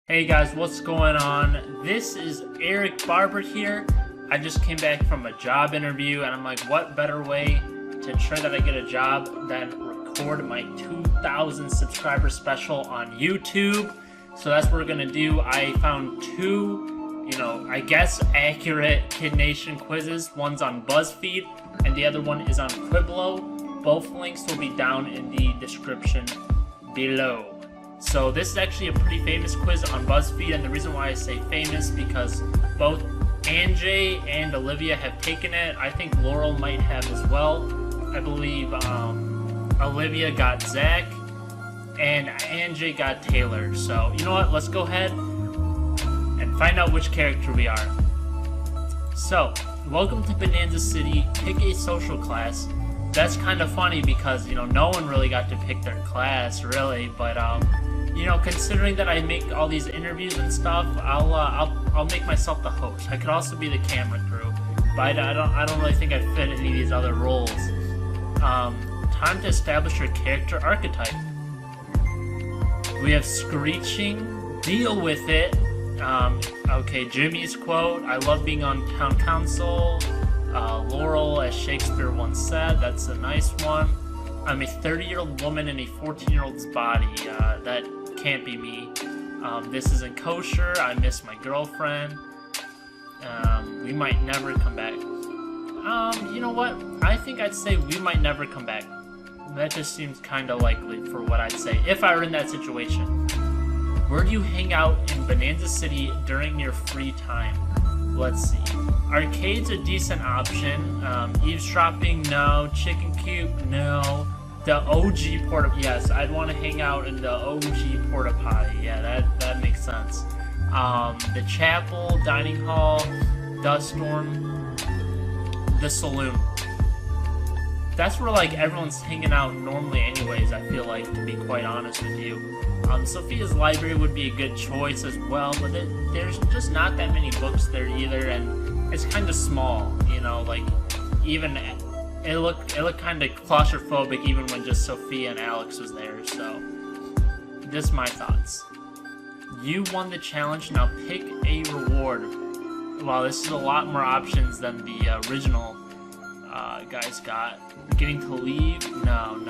Hey guys, what's going on? This is Eric Barber here. I just came back from a job interview and I'm like, what better way to ensure that I get a job than record my 2,000 subscriber special on YouTube? So that's what we're gonna do. I found two, I guess accurate Kid Nation quizzes. One's on BuzzFeed and the other one is on Quiblo. Both links will be down in the description below. So this is actually a pretty famous quiz on BuzzFeed, and the reason why I say famous because both Anjay and Olivia have taken it. I think Laurel might have as well. I believe Olivia got Zach, and Anjay got Taylor. So you know what? Let's go ahead and find out which character we are. So, welcome to Bonanza City. Pick a social class. That's kind of funny because no one really got to pick their class really, but considering that I make all these interviews and stuff, I'll make myself the host. I could also be the camera crew, but I don't really think I fit any of these other roles. Time to establish your character archetype. We have Screeching, deal with it. Okay, Jimmy's quote, I love being on town council. Laurel, as Shakespeare once said, that's a nice one. I'm a 30-year-old woman in a 14-year-old's body. That can't be me. This isn't kosher. I miss my girlfriend. We might never come back. You know what? I think I'd say we might never come back. That just seems kind of likely for what I'd say if I were in that situation. Where do you hang out in Bonanza City during your free time? Let's see. Arcade's a decent option. Eavesdropping, no. Chicken coop, no. The OG porta, yes, I'd want to hang out in the OG porta potty. Yeah, that makes sense. The chapel, dining hall, dust storm, the saloon. That's where everyone's hanging out normally, anyways. I feel like, to be quite honest with you. Sophia's library would be a good choice as well, but there's just not that many books there either, and it's kind of small, even it looked kind of claustrophobic even when just Sophia and Alex was there. So this is my thoughts. You won the challenge, now pick a reward. Wow, this is a lot more options than the original guys got. Getting to leave? No.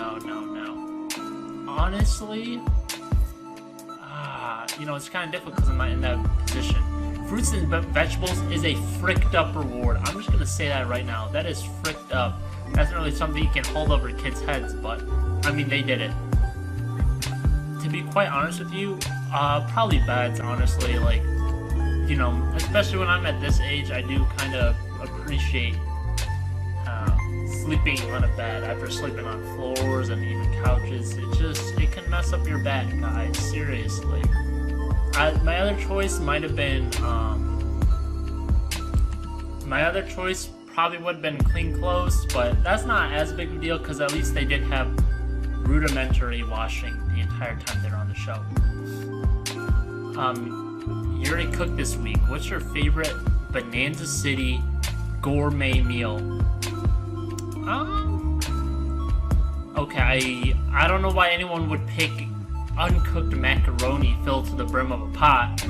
Honestly, it's kind of difficult because I'm not in that position. Fruits and vegetables is a fricked up reward. I'm just going to say that right now. That is fricked up. That's not really something you can hold over kids' heads, but, they did it. To be quite honest with you, probably beds, honestly. Especially when I'm at this age, I do kind of appreciate sleeping on a bed after sleeping on floors and even couches. It can mess up your back, guys. Seriously. My other choice might have been, probably would have been clean clothes, but that's not as big of a deal because at least they did have rudimentary washing the entire time they're on the show. You're a cook this week. What's your favorite Bonanza City gourmet meal? Okay, I don't know why anyone would pick uncooked macaroni filled to the brim of a pot,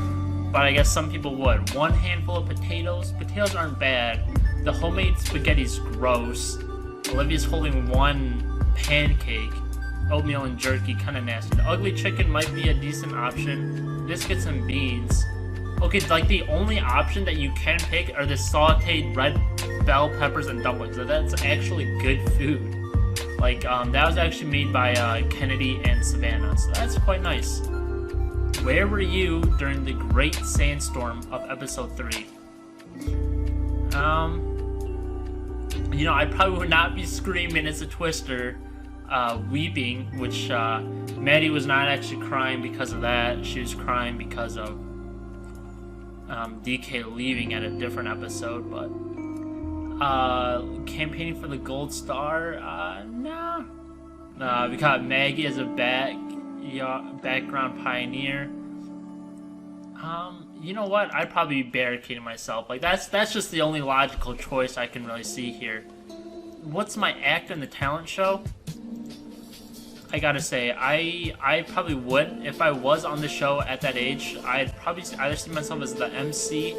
but I guess some people would. One handful of potatoes. Potatoes aren't bad. The homemade spaghetti's gross. Olivia's holding one pancake. Oatmeal and jerky, kind of nasty. The ugly chicken might be a decent option. Biscuits and beans. Okay, the only option that you can pick are the sauteed red bell peppers and dumplings. So that's actually good food. That was actually made by Kennedy and Savannah, so that's quite nice. Where were you during the great sandstorm of episode 3? I probably would not be screaming as a Twister, weeping, which Maddie was not actually crying because of that. She was crying because of DK leaving at a different episode, but campaigning for the gold star, nah. We got Maggie as a background pioneer. You know what? I'd probably be barricading myself. That's just the only logical choice I can really see here. What's my act in the talent show? I gotta say, I probably would, if I was on the show at that age, I'd probably either see myself as the MC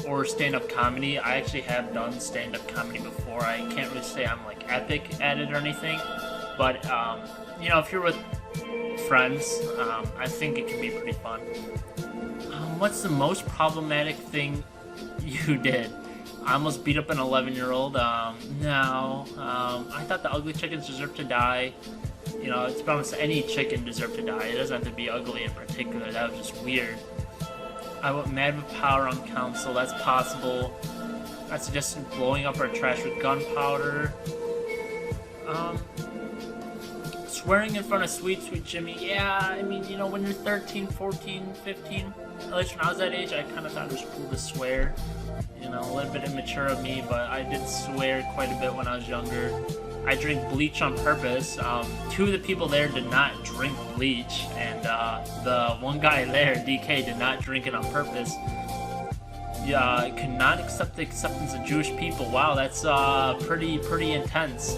or stand-up comedy. I actually have done stand-up comedy before. I can't really say I'm like epic at it or anything, but you know, if you're with friends, I think it can be pretty fun. What's the most problematic thing you did? I almost beat up an 11-year-old. No. I thought the ugly chickens deserve to die. You know, it's almost any chicken deserve to die. It doesn't have to be ugly in particular. That was just weird. I went mad with power on council. That's possible. I suggested blowing up our trash with gunpowder. Swearing in front of Sweet Jimmy. Yeah, I mean, you know, when you're 13, 14, 15, at least when I was that age, I kind of thought it was cool to swear. You know, a little bit immature of me, but I did swear quite a bit when I was younger. I drink bleach on purpose. Two of the people there did not drink bleach, and the one guy there, DK, did not drink it on purpose. Yeah, I could not accept the acceptance of Jewish people. Wow, that's pretty intense.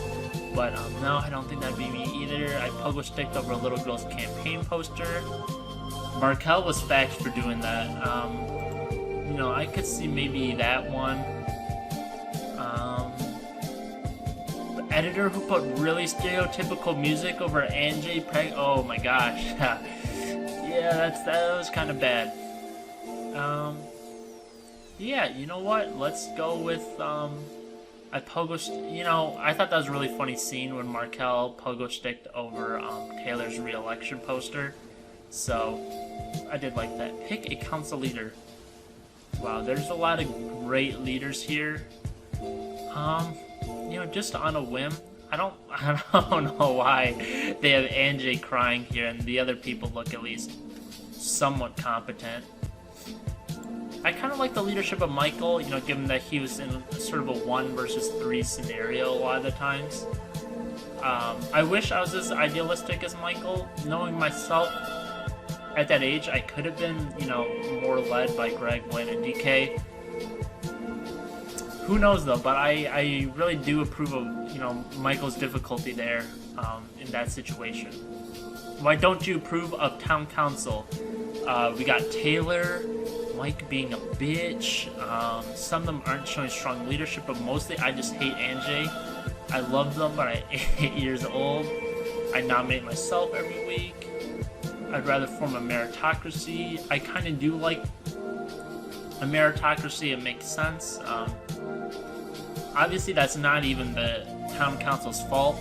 But no, I don't think that'd be me either. I pogo-sticked over a little girl's campaign poster. Markel was faxed for doing that. You know, I could see maybe that one. The editor who put really stereotypical music over Anjay Preg. Oh my gosh. Yeah, that was kind of bad. Yeah, you know what? Let's go with I you know, I thought that was a really funny scene when Markel pogo-sticked over Taylor's re-election poster. So I did like that. Pick a council leader. Wow, there's a lot of great leaders here. You know, just on a whim, I don't know why they have Anjay crying here, and the other people look at least somewhat competent. I kind of like the leadership of Michael, you know, given that he was in sort of a 1 versus 3 scenario a lot of the times. I wish I was as idealistic as Michael. Knowing myself at that age, I could have been, you know, more led by Greg, Blaine, and DK. Who knows though, but I really do approve of, you know, Michael's difficulty there in that situation. Why don't you approve of town council? We got Taylor, Mike being a bitch. Some of them aren't showing strong leadership, but mostly I just hate Anjay. I love them, but I'm 8 years old. I nominate myself every week. I'd rather form a meritocracy. I kind of do like a meritocracy. It makes sense. Obviously, that's not even the town council's fault,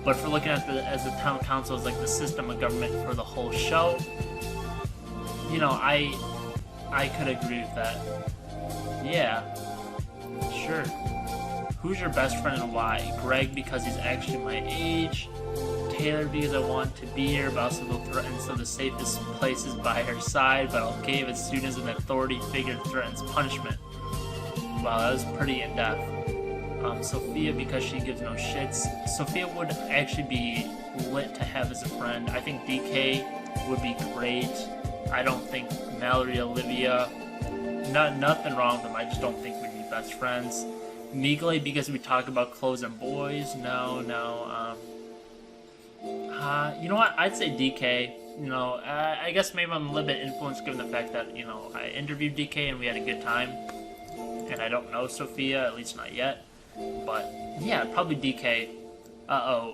but if we're looking at as the town council as like the system of government for the whole show, you know, I could agree with that. Yeah, sure. Who's your best friend and why? Greg, because he's actually my age. Taylor, because I want to be here, but also feel threatened, so the safest place is by her side, but I'll give it as soon as an authority figure threatens punishment. Wow, that was pretty in-depth. Sophia, because she gives no shits. Sophia would actually be lit to have as a friend. I think DK would be great. I don't think Mallory, Olivia, nothing wrong with them. I just don't think we'd be best friends. Migle, because we talk about clothes and boys. No. You know what? I'd say DK. You know, I guess maybe I'm a little bit influenced given the fact that, you know, I interviewed DK and we had a good time. And I don't know Sophia, at least not yet. But yeah, probably DK.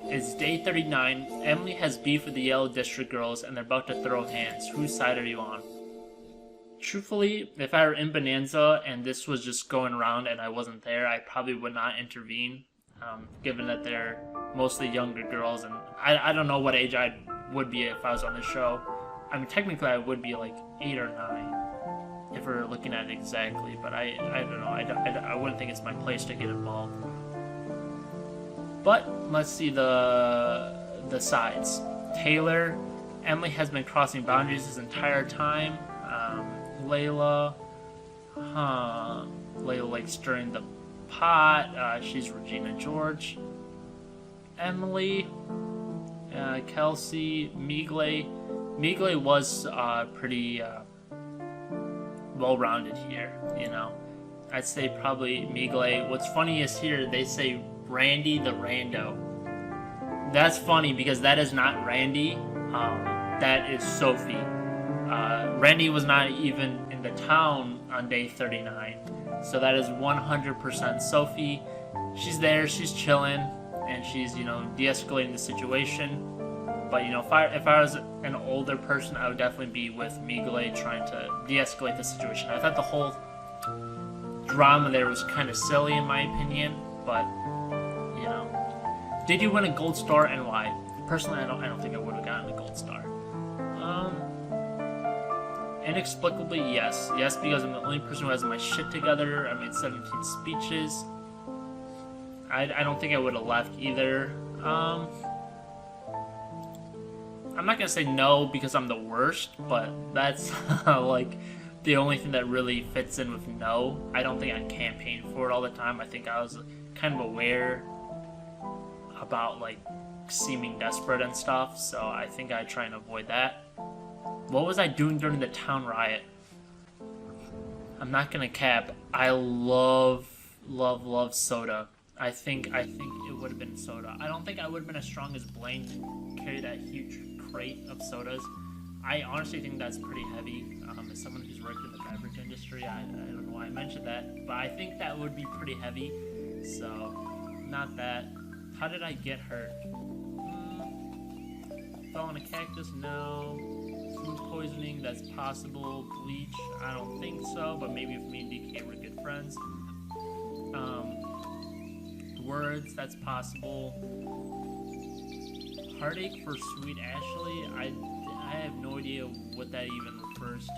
It's day 39. Emily has beef with the Yellow District girls and they're about to throw hands. Whose side are you on? Truthfully, if I were in Bonanza and this was just going around and I wasn't there, I probably would not intervene, given that they're mostly younger girls, and I don't know what age I would be if I was on the show. I mean, technically I would be like 8 or 9, if we're looking at it exactly, but I don't know, I wouldn't think it's my place to get involved. But let's see the sides. Taylor, Emily has been crossing boundaries this entire time. Layla likes stirring the pot. She's Regina George. Emily, Kelsey, Migle was pretty well-rounded here, you know. I'd say probably Migle. What's funny is here they say Randy the Rando. That's funny because that is not Randy. That is Sophie. Randy was not even in the town on day 39. So that is 100% Sophie. She's there, she's chilling, and she's, de-escalating the situation. But, if I was an older person, I would definitely be with Miguel trying to de-escalate the situation. I thought the whole drama there was kind of silly in my opinion, but, Did you win a gold star and why? Personally, I don't think I would have gotten a gold star. Inexplicably, yes. Yes, because I'm the only person who has my shit together. I made 17 speeches. I don't think I would have left either. I'm not gonna say no because I'm the worst, but that's like the only thing that really fits in with no. I don't think I campaigned for it all the time. I think I was kind of aware about like seeming desperate and stuff, so I think I try and avoid that. What was I doing during the town riot? I'm not gonna cap. I love soda. I think it would have been soda. I don't think I would have been as strong as Blaine to carry that huge crate of sodas. I honestly think that's pretty heavy. As someone who's worked in the beverage industry, I don't know why I mentioned that, but I think that would be pretty heavy. So, not that. How did I get hurt? Fell on a cactus? No. Food poisoning? That's possible. Bleach? I don't think so, but maybe if me and DK were good friends. Words? That's possible. Heartache for Sweet Ashley? I have no idea what that even refers to.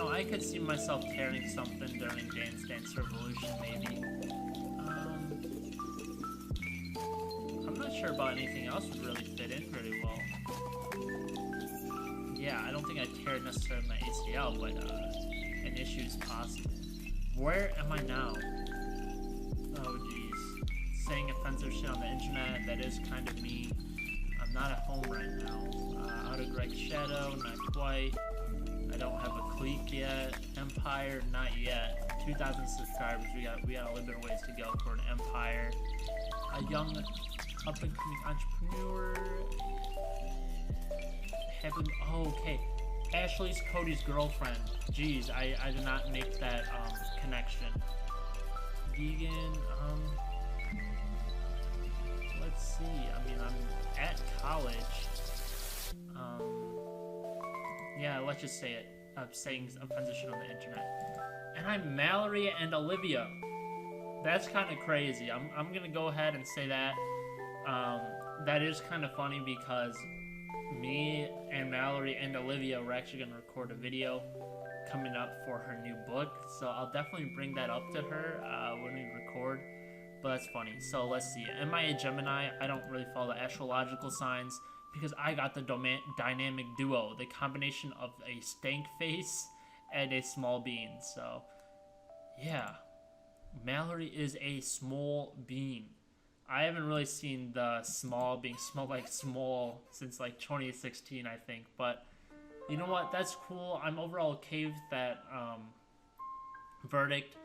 I could see myself tearing something during Dance Dance Revolution, maybe. I'm not sure about anything else would really fit in very well. Yeah, I don't think I'd tear necessarily my ACL, but an issue is possible. Where am I now? Oh, jeez. Saying offensive shit on the internet, that is kind of me. I'm not at home right now. Out of Greg's Shadow, not quite. I don't have a clique yet. Empire, not yet. 2,000 subscribers. We got a little bit of ways to go for an empire. A young up-and-coming entrepreneur. Okay. Ashley's Cody's girlfriend. Jeez, I did not make that connection. Vegan. Let's see. I mean, I'm at college. Yeah, let's just say it. I'm saying offensive shit on the internet. And I'm Mallory and Olivia. That's kind of crazy. I'm gonna go ahead and say that. That is kind of funny because me and Mallory and Olivia were actually gonna record a video coming up for her new book. So I'll definitely bring that up to her when we record. But that's funny. So let's see. Am I a Gemini? I don't really follow the astrological signs, because I got the dynamic duo, the combination of a stank face and a small bean. So, yeah, Mallory is a small bean. I haven't really seen the small being smell like small since like 2016, I think. But you know what? That's cool. I'm overall okay with that verdict.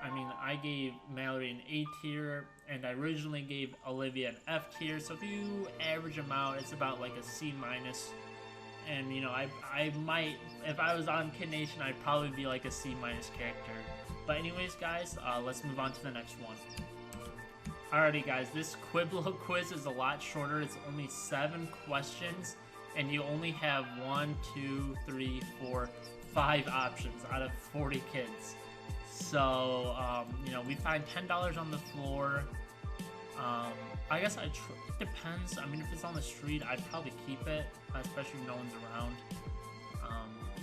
I mean, I gave Mallory an A tier, and I originally gave Olivia an F tier, so if you average them out, it's about like a C minus. And I might, if I was on Kid Nation, I'd probably be like a C minus character. But anyways, guys, let's move on to the next one. Alrighty, guys, this Quiblo quiz is a lot shorter. It's only 7 questions, and you only have 1, 2, 3, 4, 5 options out of 40 kids. So, we find $10 on the floor. I guess it depends. I mean, if it's on the street, I'd probably keep it, especially if no one's around.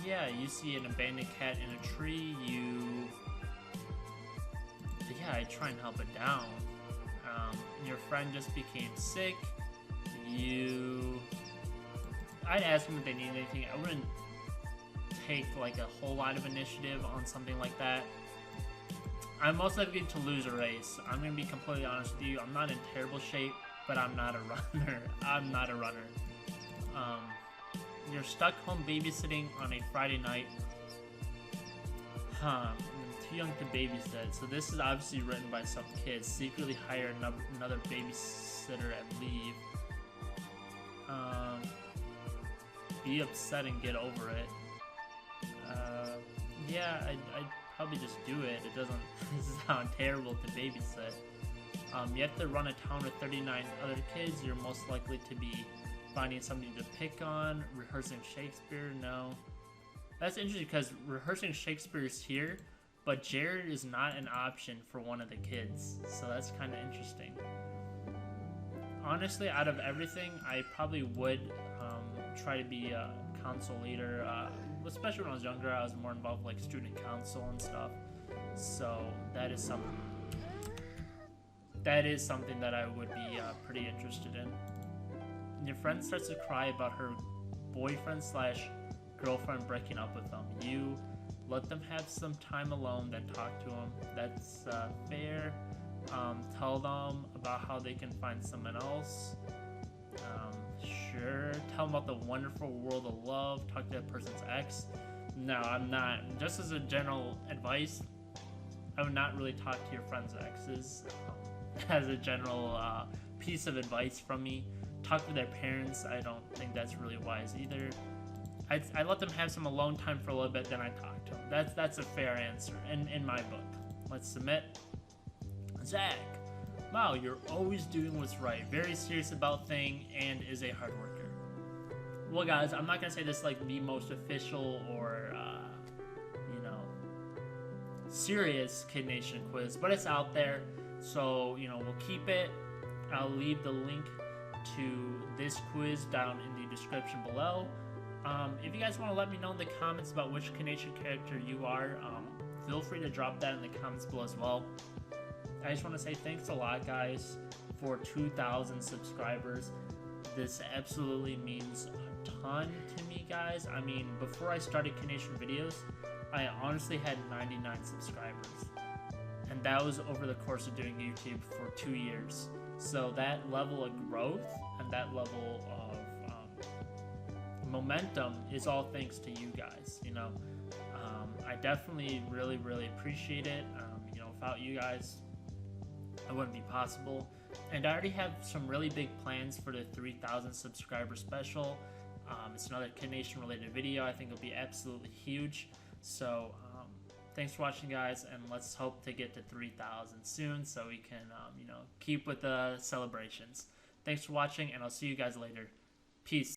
Yeah, you see an abandoned cat in a tree, I try and help it down. Your friend just became sick, I'd ask them if they need anything. I wouldn't take like a whole lot of initiative on something like that. I'm most likely to lose a race. I'm going to be completely honest with you. I'm not in terrible shape, but I'm not a runner. I'm not a runner. You're stuck home babysitting on a Friday night. too young to babysit. So this is obviously written by some kids. Secretly hire another babysitter at leave. Be upset and get over it. Yeah, I'd probably just do it. It doesn't sound terrible to babysit. You have to run a town with 39 other kids. You're most likely to be finding something to pick on. Rehearsing Shakespeare, no. That's interesting because rehearsing Shakespeare is here, but Jared is not an option for one of the kids. So that's kind of interesting. Honestly, out of everything, I probably would try to be a council leader. Especially when I was younger, I was more involved with like student council and stuff. So that is something that I would be pretty interested in. And your friend starts to cry about her boyfriend / girlfriend breaking up with them. You let them have some time alone, then talk to them. That's fair. Tell them about how they can find someone else. Sure. Tell them about the wonderful world of love. Talk to that person's ex. No, I'm not. Just as a general advice, I would not really talk to your friend's exes. As a general piece of advice from me, talk to their parents. I don't think that's really wise either. I let them have some alone time for a little bit, then I talk to them. That's a fair answer in my book. Let's submit. Zach. Wow, you're always doing what's right. Very serious about things and is a hard worker. Well, guys, I'm not gonna say this is like the most official or serious Kid Nation quiz, but it's out there, so we'll keep it. I'll leave the link to this quiz down in the description below. If you guys want to let me know in the comments about which Kid Nation character you are, feel free to drop that in the comments below as well. I just want to say thanks a lot, guys, for 2,000 subscribers. This absolutely means a ton to me, guys. I mean, before I started Kid Nation videos, I honestly had 99 subscribers. And that was over the course of doing YouTube for 2 years. So that level of growth and that level of momentum is all thanks to you guys. I definitely really appreciate it. Without you guys, it wouldn't be possible. And I already have some really big plans for the 3,000 subscriber special. It's another Kid Nation related video. I think it'll be absolutely huge. So thanks for watching, guys, and let's hope to get to 3,000 soon so we can keep with the celebrations. Thanks for watching, and I'll see you guys later. Peace.